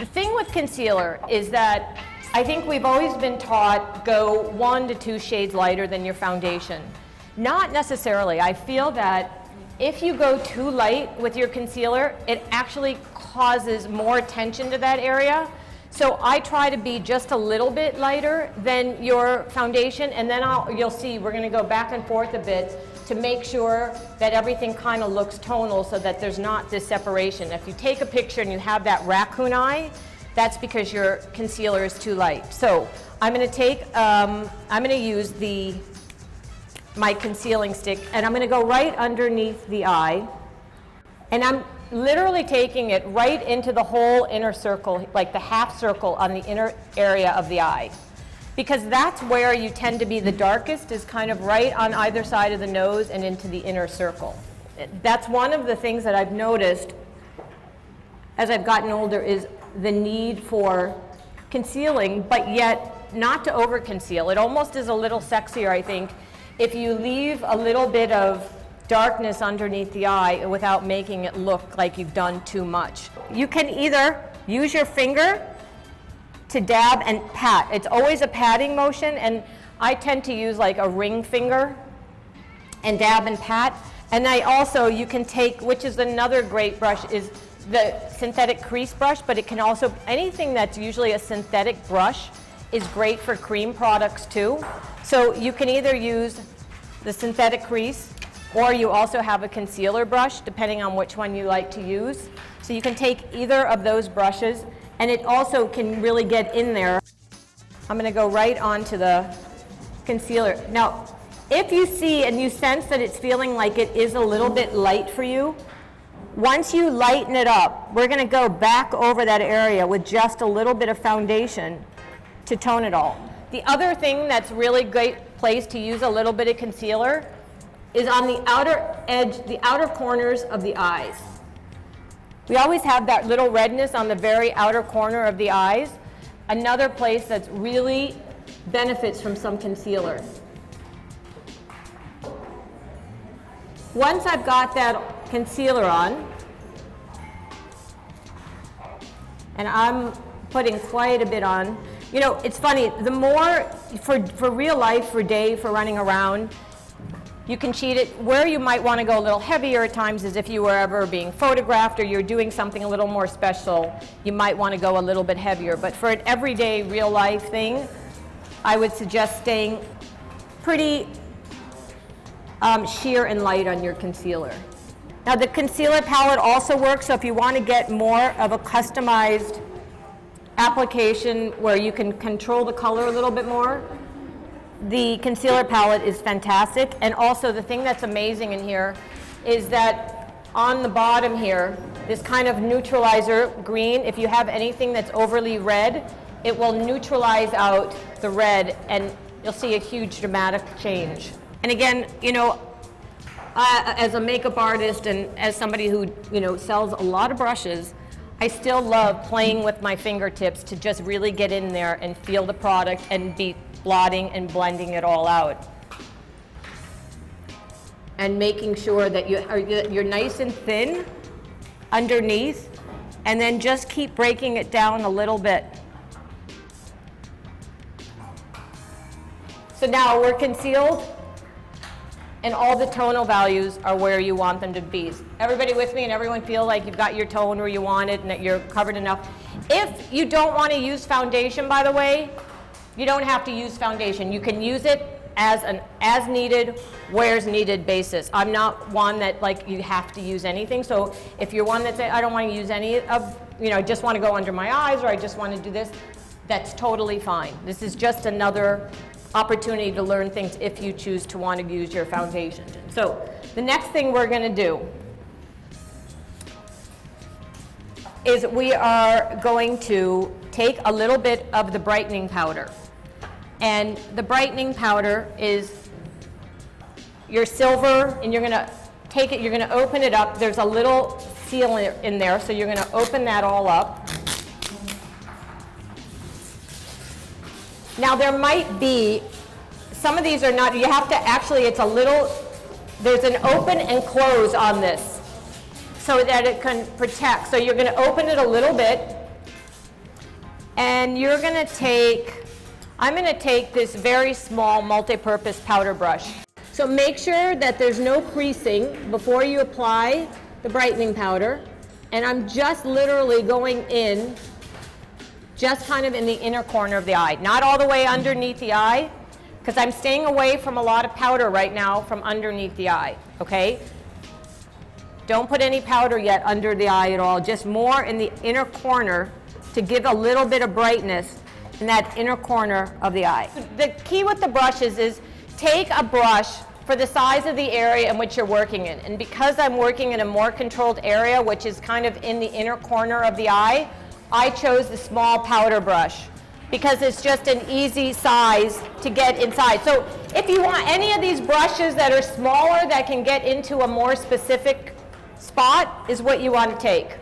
The thing with concealer is that I think we've always been taught go 1 to 2 shades lighter than your foundation. Not necessarily. I feel that if you go too light with your concealer, it actually causes more attention to that area. So I try to be just a little bit lighter than your foundation, and then you'll see we're going to go back and forth a bit to make sure that everything kind of looks tonal so that there's not this separation. If you take a picture and you have that raccoon eye, that's because your concealer is too light. So I'm going to take, I'm going to use my concealing stick, and I'm going to go right underneath the eye, and I'm literally taking it right into the whole inner circle, like the half circle on the inner area of the eye. Because that's where you tend to be the darkest, is kind of right on either side of the nose and into the inner circle. That's one of the things that I've noticed as I've gotten older, is the need for concealing, but yet not to over conceal. It almost is a little sexier, I think, if you leave a little bit of darkness underneath the eye without making it look like you've done too much. You can either use your finger to dab and pat. It's always a patting motion, and I tend to use like a ring finger and dab and pat. And you can take, which is another great brush, is the synthetic crease brush, but it can also, anything that's usually a synthetic brush is great for cream products too. So you can either use the synthetic crease, or you also have a concealer brush, depending on which one you like to use. So you can take either of those brushes, and it also can really get in there. I'm going to go right onto the concealer. Now, if you see and you sense that it's feeling like it is a little bit light for you, once you lighten it up, we're going to go back over that area with just a little bit of foundation to tone it all. The other thing that's really great place to use a little bit of concealer is on the outer edge, the outer corners of the eyes. We always have that little redness on the very outer corner of the eyes. Another place that's really benefits from some concealer. Once I've got that concealer on, and I'm putting quite a bit on, you know, it's funny, the more, for real life, for Dave, for running around, you can cheat it. Where you might want to go a little heavier at times is if you were ever being photographed or you're doing something a little more special, you might want to go a little bit heavier. But for an everyday real life thing, I would suggest staying pretty sheer and light on your concealer. Now the concealer palette also works, so if you want to get more of a customized application where you can control the color a little bit more, the concealer palette is fantastic. And also the thing that's amazing in here is that on the bottom here, this kind of neutralizer green, if you have anything that's overly red, it will neutralize out the red and you'll see a huge dramatic change. And again, you know, as a makeup artist and as somebody who, you know, sells a lot of brushes, I still love playing with my fingertips to just really get in there and feel the product and be blotting and blending it all out. And making sure that you're nice and thin underneath, and then just keep breaking it down a little bit. So now we're concealed, and all the tonal values are where you want them to be. Everybody with me, and everyone feel like you've got your tone where you want it and that you're covered enough. If you don't want to use foundation, by the way, you don't have to use foundation. You can use it as an as needed, where's needed basis. I'm not one that like you have to use anything. So if you're one that say, I don't want to use any of, you know, I just want to go under my eyes or I just want to do this, that's totally fine. This is just another opportunity to learn things if you choose to want to use your foundation. So the next thing we're going to do is we are going to take a little bit of the brightening powder. And the brightening powder is your silver, and you're going to take it, you're going to open it up. There's a little seal in there, so you're going to open that all up. Now there might be, some of these are not, you have to actually, it's a little, there's an open and close on this so that it can protect. So you're going to open it a little bit, And you're going to take, I'm going to take this very small multi-purpose powder brush. So make sure that there's no creasing before you apply the brightening powder. And I'm just literally going in, just kind of in the inner corner of the eye. Not all the way underneath the eye, because I'm staying away from a lot of powder right now from underneath the eye, okay? Don't put any powder yet under the eye at all, just more in the inner corner to give a little bit of brightness in that inner corner of the eye. The key with the brushes is take a brush for the size of the area in which you're working in. And because I'm working in a more controlled area, which is kind of in the inner corner of the eye, I chose the small powder brush because it's just an easy size to get inside. So if you want any of these brushes that are smaller that can get into a more specific spot is what you want to take.